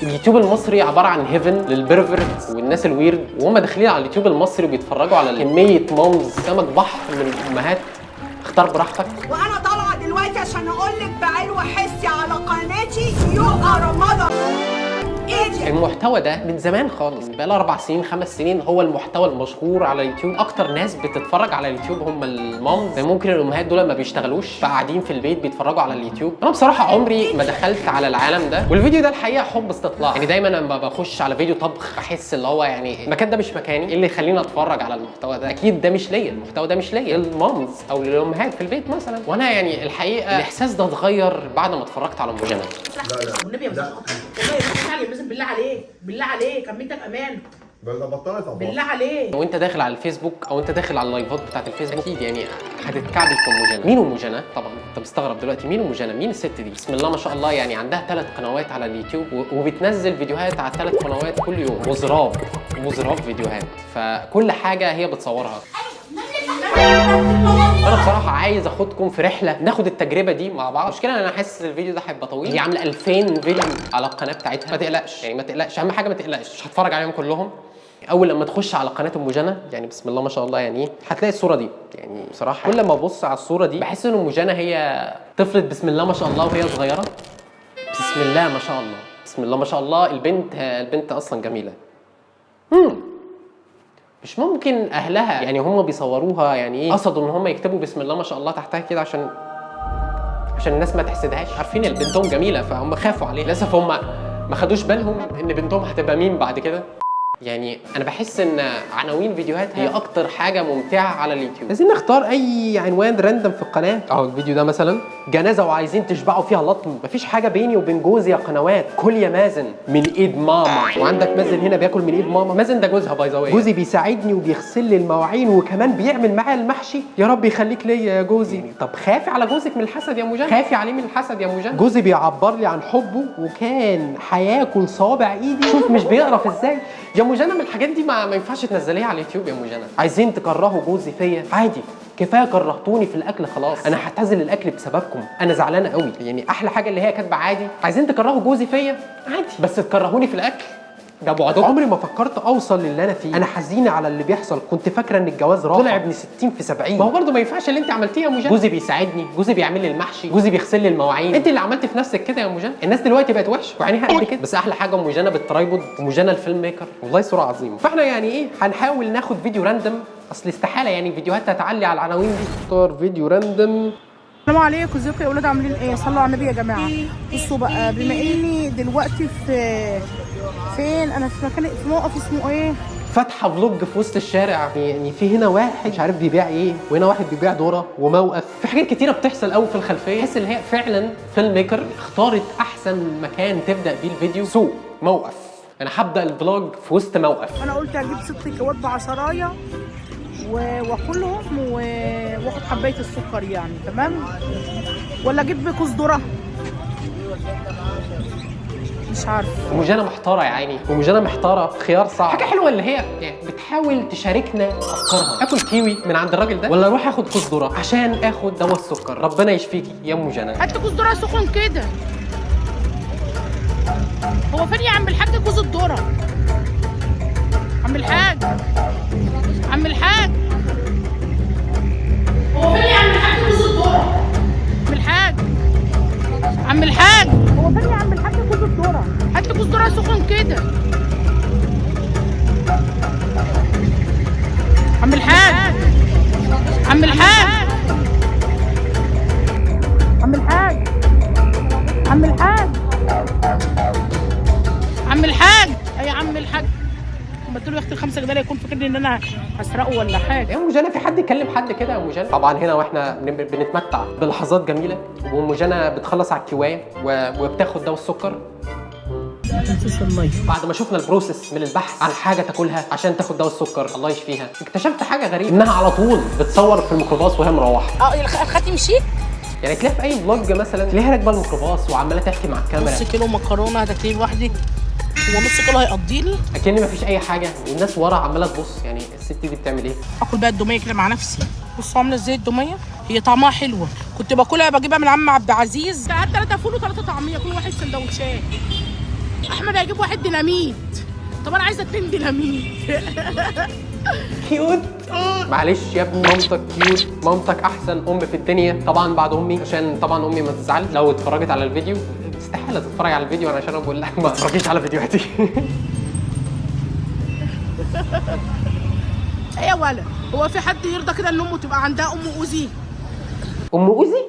اليوتيوب المصري عباره عن هيفن للبرفرت والناس الويرد، وهم داخلين على اليوتيوب المصري وبيتفرجوا على كميه مامز سمك بحر من الامهات. اختار براحتك. وانا طالعه دلوقتي عشان اقول لك بعلو حسي على قناتي يوقع رمضان. المحتوى ده من زمان خالص، بقى له 4 سنين 5 سنين هو المحتوى المشهور على اليوتيوب. اكتر ناس بتتفرج على اليوتيوب هم المامز، ممكن الامهات دول ما بيشتغلوش فقاعدين في البيت بيتفرجوا على اليوتيوب. انا بصراحه عمري ما دخلت على العالم ده، والفيديو ده الحقيقه حب استطلاع. يعني دايما لما بخش على فيديو طبخ احس اللي هو يعني المكان ده مش مكاني، ايه اللي يخليني اتفرج على المحتوى ده؟ اكيد ده مش ليا، المحتوى ده مش ليا، للمامز او للامهات في البيت مثلا. وانا يعني الحقيقه الاحساس ده اتغير بعد ما اتفرجت على ام جنى. لا والنبي يا مزاج والله يا مازن بالله عليك بالله عليك كملتك امان بطلت بالله عليك. وانت داخل على الفيسبوك او انت داخل على اللايفات بتاعت الفيسبوك اكيد يعني هتتكعبل في ام جنى. مين ام جنى؟ طبعا انت مستغرب دلوقتي مين ام جنى؟ مين الست دي؟ بسم الله ما شاء الله، يعني عندها 3 قنوات على اليوتيوب وبتنزل فيديوهات على 3 قنوات كل يوم، مزراف فيديوهات، فكل حاجه هي بتصورها. انا بصراحه عايز اخدكم في رحله ناخد التجربه دي مع بعض. المشكله ان انا حاسس الفيديو ده هيبقى طويل. هي عامله 2000 فيديو على القناه بتاعتها، ما تقلقش يعني ما تقلقش، اهم حاجه ما تقلقش، مش هتفرج عليهم كلهم. اول لما تخش على قناه ام جنى يعني بسم الله ما شاء الله يعني هتلاقي الصوره دي. يعني بصراحه كل ما ابص على الصوره دي بحس ان ام جنى هي طفلت بسم الله ما شاء الله وهي صغيره. بسم الله ما شاء الله، بسم الله ما شاء الله. البنت اصلا جميله. مش ممكن اهلها يعني هم بيصوروها يعني ايه قصدوا ان هم يكتبوا بسم الله ما شاء الله تحتها كده عشان الناس ما تحسدهاش؟ عارفين ان بنتهم جميله فهم خافوا عليها. للاسف هم ما خدوش بالهم ان بنتهم هتبقى مين بعد كده. يعني انا بحس ان عناوين فيديوهات هي اكتر حاجه ممتعه على اليوتيوب. عايزين نختار اي عنوان راندم في القناه. اهو الفيديو ده مثلا جنازه وعايزين تشبعوا فيها لطم. مفيش حاجه بيني وبين جوزي يا قنوات، كل يا مازن من ايد ماما. وعندك مازن هنا بياكل من ايد ماما. مازن ده جوزها باي ذا واي. جوزي بيساعدني وبيغسل لي المواعين وكمان بيعمل معايا المحشي. يا رب يخليك ليا يا جوزي. طب خافي على جوزك من الحسد يا مجان، خافي عليه من الحسد يا مجان. جوزي بيعبر لي عن حبه وكان هياكل صوابع ايدي. شوف مش بيقرف ازاي يا مجانة. من الحاجات دي ما ينفعش تنزليها على اليوتيوب يا مجانة. عايزين تكرهوا جوزي فيا عادي، كفايه كرهتوني في الاكل خلاص. انا هعتزل الاكل بسببكم، انا زعلانه قوي. يعني احلى حاجه اللي هي كاتبه عادي عايزين تكرهوا جوزي فيا عادي بس تكرهوني في الاكل ده بعدكم. عمري ما فكرت اوصل للي انا فيه. انا حزينه على اللي بيحصل. كنت فاكره ان الجواز راحه، طلع ابن 60 في 70. ما هو برضه ما ينفعش اللي انت عملتيه يا مجان. جوزي بيساعدني، جوزي بيعمل لي المحشي، جوزي بيغسل لي المواعين. انت اللي عملتي في نفسك كده يا مجان. الناس دلوقتي بقت وحشه وعينيها قد كده. بس احلى حاجه مجانة بالترايبود ومجانة الفيلم ميكر، والله صوره عظيمه. فاحنا يعني ايه هنحاول ناخد فيديو راندم، اصل استحاله يعني الفيديوهات هتعلي على العناوين دي. اختار فيديو راندم. السلام عليكم، ازيكم يا اولاد عاملين ايه؟ صلوا على النبي يا جماعه. بصوا بقى، بما اني دلوقتي فين انا في مكان في موقف اسمه ايه، فاتحه فلوج في وسط الشارع. يعني في هنا واحد مش عارف بيبيع ايه، وهنا واحد بيبيع ذره وموقف. في حاجات كتيره بتحصل قوي في الخلفيه. تحس ان هي فعلا فيلم ميكر اختارت احسن مكان تبدا بيه الفيديو. سوق موقف. انا هبدا الفلوج في وسط موقف. انا قلت اجيب 6 كيوات بعصرايه واكلهم واخد حبايه السكر يعني تمام، ولا اجيب كوز ذره مش عارفه. ومجانة محتاره يا عيني، ومجانة محتاره خيار صعب. حاجه حلوه اللي هي يعني بتحاول تشاركنا افكارها. اكل كيوي من عند الراجل ده ولا اروح اخد كوز ذره عشان اخد دواء السكر؟ ربنا يشفيكي يا مجانة. هات كوز ذره سخن كده. هو فين يا عم الحاج كوز الذره؟ عم الحاج، عم الحاج، هو فين يا عم الحاج كوز الذره؟ عم الحاج، عم الحاج، هو فين يا عم الحاج كوز الذره؟ هات كوز ذره سخن كده. عم الحاج، عم الحاج، عم الحاج، عم الحاج، عم الحاج، يا عم الحاج. لما تقول له يا اختي ال5 جنيه يكون فاكرني ان انا هسرقه ولا حاجه. يا مجانة في حد يكلم حد كده يا مجانة؟ طبعا هنا واحنا بنتمتع بلحظات جميله ومجانة بتخلص على الكيوايه وبتاخد دواء السكر. بعد ما شفنا البروسيس من البحث عن حاجه تاكلها عشان تاخد دواء السكر الله يشفيها، اكتشفت حاجه غريبه انها على طول بتصور في الميكروباص وهي مروحه. الخاتم شيك يعني تلاقي في اي فلوج مثلا تلاقيها راكبه الميكروباص وعماله تحكي مع الكاميرا. نص كيلو مكرونه هتاكليه لوحدك ونص كيلو هيقضي لي. اكن مفيش اي حاجه والناس ورا عماله تبص. يعني الست دي بتعمل ايه؟ اكل بقى الدوميه كده مع نفسي. بصوا عامله ازاي الدوميه، هي طعمها حلوه. كنت باكلها بجيبها من عم عبد العزيز. هات 3 فول و3 طعميه كل واحد سندوتشات. احمد هيجيب واحد ديناميت. طب انا عايزه 2 ديناميت. كيوت. معلش يا ابني، مامتك كيوت، مامتك احسن ام في الدنيا طبعا بعد امي، عشان طبعا امي ما تزعل لو اتفرجت على الفيديو. استحاله تتفرج على الفيديو انا عشان انا بقول لها ما تتفرجيش على فيديوهاتي. ايه يا ولد، هو في حد يرضى كده ان امه تبقى عندها ام اوزي؟ ام اوزي؟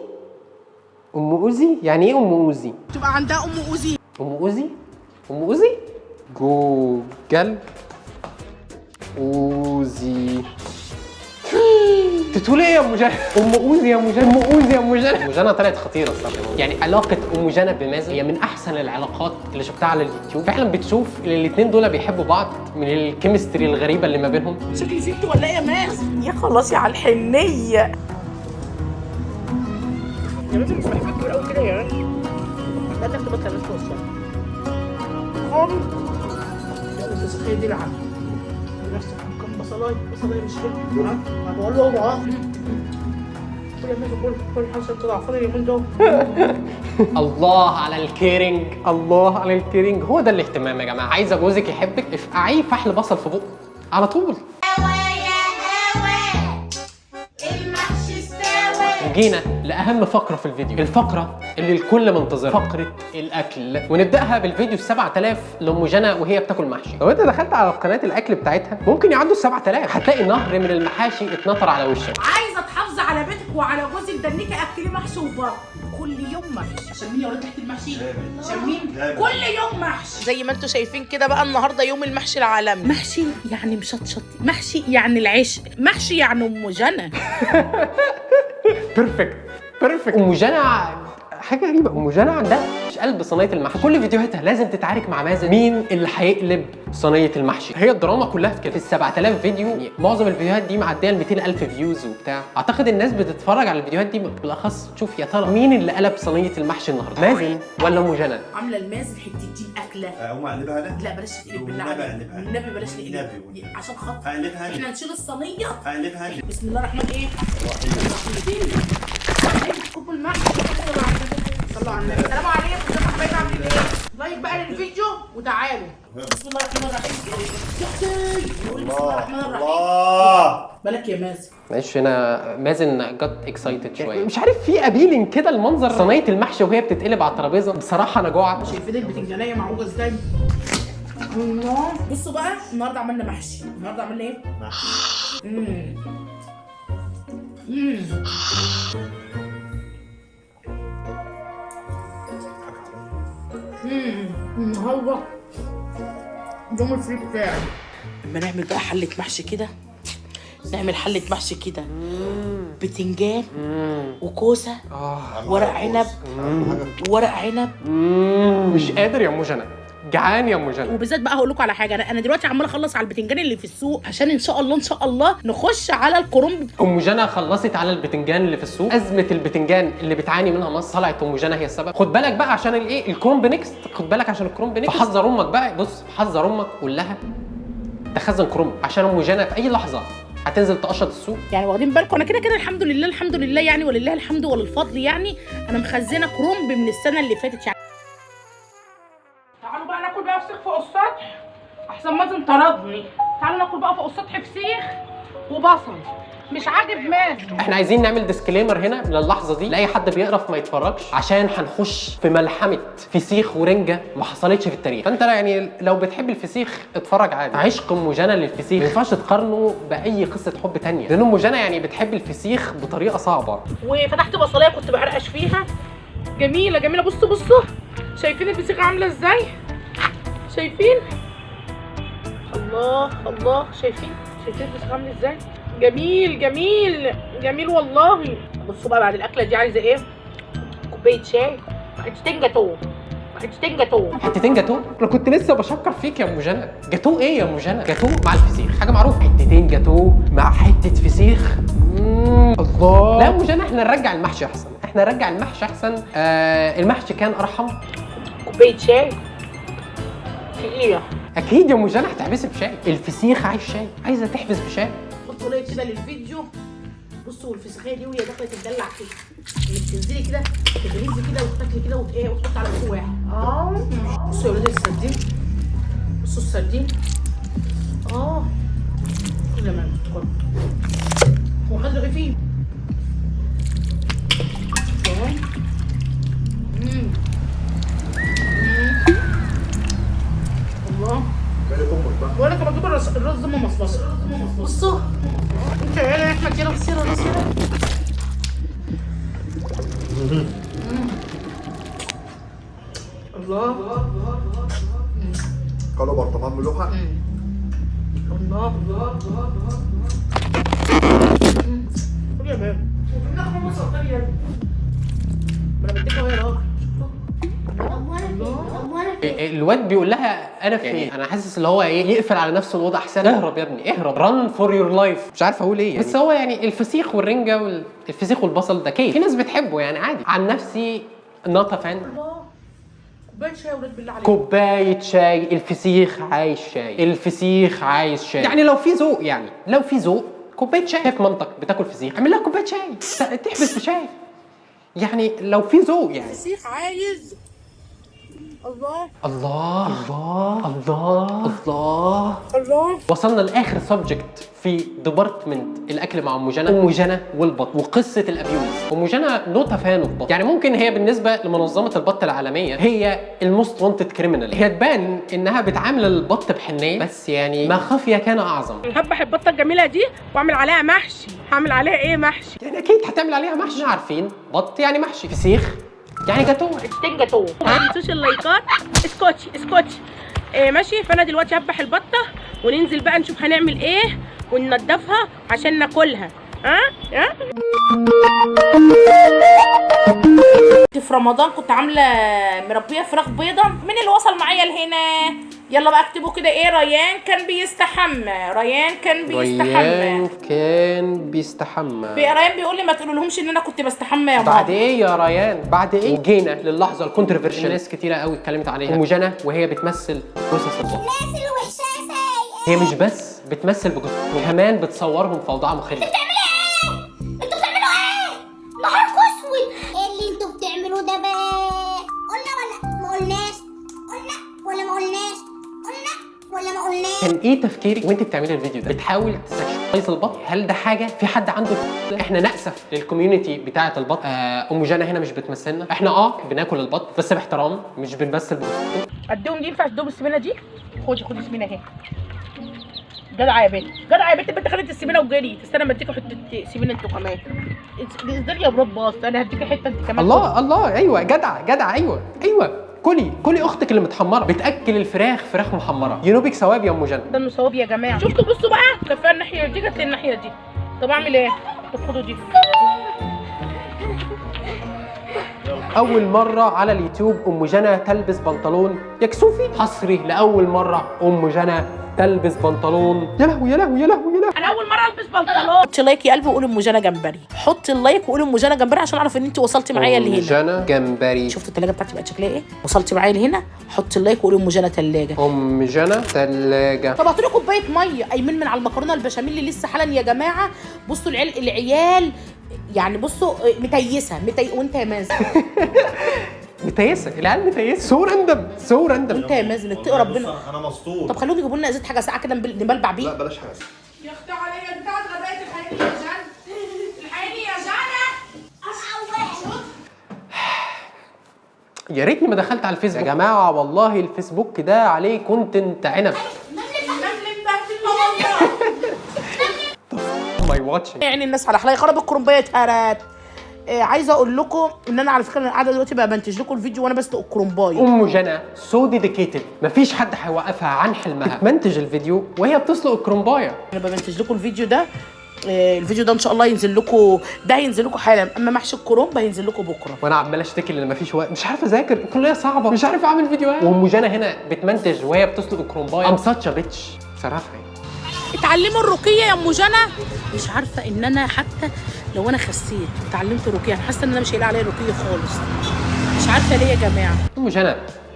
ام اوزي يعني ايه ام اوزي؟ تبقى عندها ام اوزي. ام اوزي؟ ام اوزي؟ جوجل اوزي. تقول ايه يا ام جنى؟ ام اوزي يا ام جنى، ام اوزي يا ام جنى. ام جنى طلعت خطيره الصراحه. يعني علاقه ام جنى بمازن هي من احسن العلاقات اللي شفتها على اليوتيوب. فعلا بتشوف الاثنين دول بيحبوا بعض من الكيمستري الغريبه اللي ما بينهم. شكلي زيت ولا ايه يا مازن؟ يا خلاص يا على الحنيه يا مازن، مش بحبك كتير قوي كده يا مازن. لا تاخد بالك الناس توصل خالص. لا انت صحيه دي لعب نفسك كم بصلايه مش حلو. ها بقول له هو كل ما كل حاجه طلع فاضي اليومين دول. الله على الكيرنج، الله على الكيرنج. هو ده الاهتمام يا جماعه. عايزه جوزك يحبك، افقعيه فحل بصل في بقه على طول. جينا لاهم فقره في الفيديو، الفقره اللي الكل منتظرها، فقره الاكل. ونبداها بالفيديو 7000 لام جنى وهي بتاكل محشي. لو انت دخلت على قناه الاكل بتاعتها ممكن يعدوا 7000، هتلاقي نهر من المحاشي اتنطر على وشك. عايزه تحافظي على بيتك وعلى جوزك، دنيكي اكلي محشي وبط كل يوم محشي. عشان مين يا ولاد تحت المحشي؟ عشان مين؟ كل يوم محشي. زي ما انتم شايفين كده بقى، النهارده يوم المحشي العالمي. محشي يعني مشطشط، محشي يعني العيش، محشي يعني ام جنى. بيرفكت. ام جنى حاجه غريبه، ام جنى عندها قلب صينيه المحشي. في كل فيديوهاتها لازم تتعارك مع مازن مين اللي هيقلب صينيه المحشي. هي الدراما كلها في كده. في ال 7000 فيديو معظم الفيديوهات دي معديه ال 200000 فيوز وبتاع. اعتقد الناس بتتفرج على الفيديوهات دي بالاخص تشوف يا ترى مين اللي قلب صينيه المحشي النهارده، مازن ولا ام جنى؟ عامله المازن حتتين اكله. اقوم اقلبها انا؟ لا بلاش تقلب بالله عليك، والنبي بلاش تقلب عشان خاطر اقلبها احنا نشيل الصينيه. اقلبها بسم الله الرحمن الرحيم. كوب المحشي. صلوا على النبي. السلام عليكم يا حبايبي، عاملين ايه؟ لايك بقى للفيديو وتعالوا. بسم الله الرحمن الرحيم. بسم الله الرحمن الرحيم. بالك يا مازن. معلش انا مازن جت اكسايتد شويه، مش عارف في ابيلينج كده المنظر صينيه المحشي وهي بتتقلب على الترابيزه. بصراحه انا جوعت. شايفين البتنجانيه معوجه ازاي؟ الله. بصوا بقى، النهارده عملنا محشي. النهارده عملنا ايه؟ محشي. النهارده يوم الفري بتاعي. لما نعمل بقى حله محشي كده، نعمل حله محشي كده، بتنجان وكوسه ورق عنب ورق عنب. مش قادر يا ام جنى، جعان يا ام جنى. وبالذات بقى هقول لكم على حاجه، انا دلوقتي عماله اخلص على البتنجان اللي في السوق عشان ان شاء الله نخش على الكرنب. ام جنى خلصت على البتنجان اللي في السوق. ازمه البتنجان اللي بتعاني منها مصر طلعت ام جنى هي السبب. خد بالك بقى عشان الايه الكرنب نيكست، خد بالك عشان الكرنب نيكست. فحذر امك بقى، بص حذر امك، قول لها تخزن كرنب عشان ام جنى في اي لحظه هتنزل تقشط السوق. يعني واخدين بالكم انا كده الحمد لله يعني، ولله الحمد وللفضل يعني. انا مخزنه كرنب من السنه اللي فاتت يعني. تعالوا بقى ناكل بقى فسيخ فوق السطح احسن مازن طردني. تعالوا ناكل بقى فوق السطح فسيخ وبصل. مش عاجب مازن. احنا عايزين نعمل ديسكليمر هنا للحظه دي لاي حد بيقرف ما يتفرجش، عشان هنخش في ملحمه فسيخ ورنجه ما حصلتش في التاريخ. فانت يعني لو بتحب الفسيخ اتفرج عادي. عشق ام جنى للفسيخ ما ينفعش تقارنه باي قصه حب تانية، لان ام جنى يعني بتحب الفسيخ بطريقه صعبه. وفتحت بصلايه كنت بقرقش فيها، جميله. بصوا شايفين الفسيخ عامله ازاي؟ شايفين؟ الله شايفين الفسيخ عامل ازاي؟ جميل والله. بصوا بقى بعد الاكله دي عايزه ايه؟ كوبايه شاي، حتتين جاتوه. حتتين جاتوه؟ انا كنت لسه بشكر فيك يا ام جنى. جاتوه ايه يا ام جنى؟ جاتوه مع الفسيخ حاجه معروفه. حتتين جاتوه مع حته فسيخ. الله. لا يا ام جنى، احنا نرجع المحشي احسن، المحشي كان ارحم. كوبايه شاي تقيله. اكيد يا ام جنى هتحبسي بشاي. الفسيخ عايز شاي، عايزه تحبس بشاي. حطوا لايك كده للفيديو بصوا الفسيخيه دي وهي داخله تدلع كده، انك تنزلي كده تغرزي كده وتاكلي كده وتحطي على وش واحد. بصوا يا ولاد السردين، بصوا السردين كده ما تدخل وخلي رغيفين. الله ولا كمان تجيب الرز ده مصمصه. بصوا انت يا احمد يلا بصير ولا بصير. الله قالوا برطمان ملوحه. الله قول يا بابا بناخد مسطر يا ابني. ما انا بديك اهو يا راجل. الواد بيقول لها انا فين؟ انا حاسس اللي هو ايه، يقفل على نفسه الاوضه احسن. اهرب يا ابني اهرب، ران فور يور لايف. مش عارف اقول ايه يعني. بس هو يعني الفسيخ والرنجه والفسيخ والبصل ده كيف، في ناس بتحبه يعني عادي. عن نفسي نوت فان. كوبايه شاي يا ولاد بالله عليك. كوبايه شاي، الفسيخ عايز شاي، الفسيخ عايز شاي. يعني لو في ذوق، يعني لو في ذوق كوبايه شاي. شايف مامتك بتاكل فسيخ، اعمل لها كوبايه شاي، تحبس بشاي. يعني لو في ذوق يعني. فسيخ عايز. الله الله الله الله الله الله. وصلنا لاخر سبجكت في ديبارتمنت الاكل مع ام جنى. ام جنى والبط وقصه الابيوز. ام جنى نوت فان اوف بط، يعني ممكن هي بالنسبه لمنظمه البط العالميه هي الموست وانتد كريمنال. هي تبان انها بتعامل البط بحنيه، بس يعني ما خفي كان اعظم. هذبح البطه الجميله دي واعمل عليها محشي. هعمل عليها ايه محشي؟ يعني اكيد هتعمل عليها محشي. عارفين بط يعني محشي، فسيخ يعني جاتوه. جاتوه. ما تنسوش اللايكات. اسكوتش ماشي. فانا دلوقتي هذبح البطه وننزل بقى نشوف هنعمل ايه وننضفها عشان ناكلها. في رمضان كنت عامله مربيه فراخ بيضه. مين اللي وصل معايا لهنا؟ يلا بقى اكتبوا كده ايه. ريان كان بيستحمى. ريان كان بيستحمى. ريان بيقول لي ما تقولولهمش ان انا كنت بستحمى يا ماما. بعد ايه يا ريان؟ بعد ايه؟ وجينا للحظه الكونتروفيرشال. ناس كتيره قوي اتكلمت عليها. ام جنى وهي بتمثل جثث البط. الناس الوحشه هي مش بس بتمثل بجثث، كمان بتصورهم في اوضاع مخله. انتوا بتعملوا ايه؟ نهاركوا اسود. ايه اللي انتوا بتعملوه ده بقى؟ قلنا ولا ما قلناش؟ قلنا ولا ما قلناش؟ قلنا ولا ما قلناش؟ كان ايه تفكيرك وانت بتعملي الفيديو ده؟ بتحاول تسكشواليز البط؟ هل ده حاجه في حد عنده؟ احنا نأسف للكوميونتي بتاعه البط. ام جنى هنا مش بتمثلنا. احنا بناكل البط بس باحترام، مش بنمثل بجثته. اديهم دي. ينفع اديهم السمينه دي؟ خدي السمينه اهي. جدعه يا بنت البنت خدت السمينه وجريت. استنى اما اديكوا حته سمينه انتوا كمان. انزلي يا براد باص. انا هديكي حته انت كمان. الله ايوه جدع ايوه كلي اختك اللي متحمره بتاكل الفراخ فراخ محمره. ينوبك ثواب يا ام جنى. ده انه ثواب يا جماعه. شفتوا بصوا بقى كفايه الناحيه دي جت للناحيه دي. طب اعمل ايه؟ طب خدوا دي. اول مره على اليوتيوب ام جنى تلبس بنطلون يا كسوفي. حصري لاول مره ام جنى تلبس بنطلون. يا لهوي انا اول مره البس بنطلون. حطي لايك يا قلبي وقولي ام جنى جمبري. حطي اللايك وقولي ام جنى جمبري عشان اعرف ان انت وصلتي معايا لهنا. ام جنى جمبري. شفتوا التلاجه بتاعتي بقت شكلها ايه؟ وصلتي معايا لهنا. حطي اللايك وقولي ام جنى تلاجه. ام جنى تلاجه. طب هاتوا لي كوبايه ميه. قايمين من على المكرونه البشاميل اللي لسه حالا يا جماعه. بصوا العيال يعني بصوا متيسه وانت يا مازن. متيسه العيال متيسه. سو راندم انت يا مازن اتقي ربنا. انا مسطول. طب خلوهم يجيبوا لنا ازازه حاجه ساقعه كده نبلبع بيه. لا بلاش حاجه. يا اختي عليا بتاعت غبايه. الحقيني يا جنى. الحقيني يا جنى. يا ريتني ما دخلت على الفيسبوك يا جماعه. والله الفيسبوك ده عليه كونتنت عنب. ماي واتشنج. يعني الناس على حلاقه خرب الكرنبايه اتهرت. عايزه اقول لكم ان انا على فكره انا قاعده دلوقتي بقى بنتج لكم الفيديو وانا بسلق الكرنبايه. ام جنى سو ديديكيتد، مفيش حد هيوقفها عن حلمها. بتمنتج الفيديو وهي بتسلق الكرنبايه. انا بنتج لكم الفيديو ده. الفيديو ده ان شاء الله ينزل لكم. ده هينزل لكم حالا. اما محشي الكرنب هينزل لكم بكره. وانا عمال اشتكي ان مفيش وقت، مش عارف اذاكر، الكليه صعبه، مش عارف اعمل فيديوهات. وام جنى هنا بتمنتج وهي بتسلق الكرنبايه. ام ساتش بيتش بصراحه. اتعلموا الرقيه يا ام جنى. مش عارفه ان انا حتى لو انا خسيت وتعلمت الرقيه انا حاسه ان انا مش هيلاقي عليا رقيه خالص. مش عارفه ليه يا جماعه.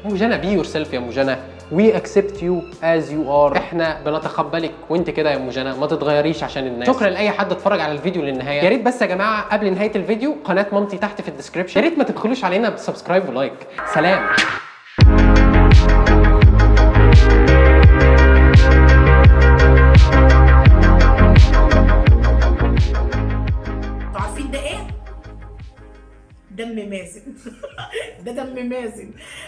ام جنى بي يور سيلف يا ام جنى. we accept you as you are. احنا بنتقبلك وانت كده يا ام جنى، ما تتغيريش عشان الناس. شكرا لاي حد اتفرج على الفيديو للنهايه. يا ريت بس يا جماعه قبل نهايه الفيديو قناه مامتي تحت في الديسكربشن، يا ريت ما تبخلوش علينا بسبسكرايب ولايك. سلام. عارفين ده ايه؟ دم مازن. ده دم مازن.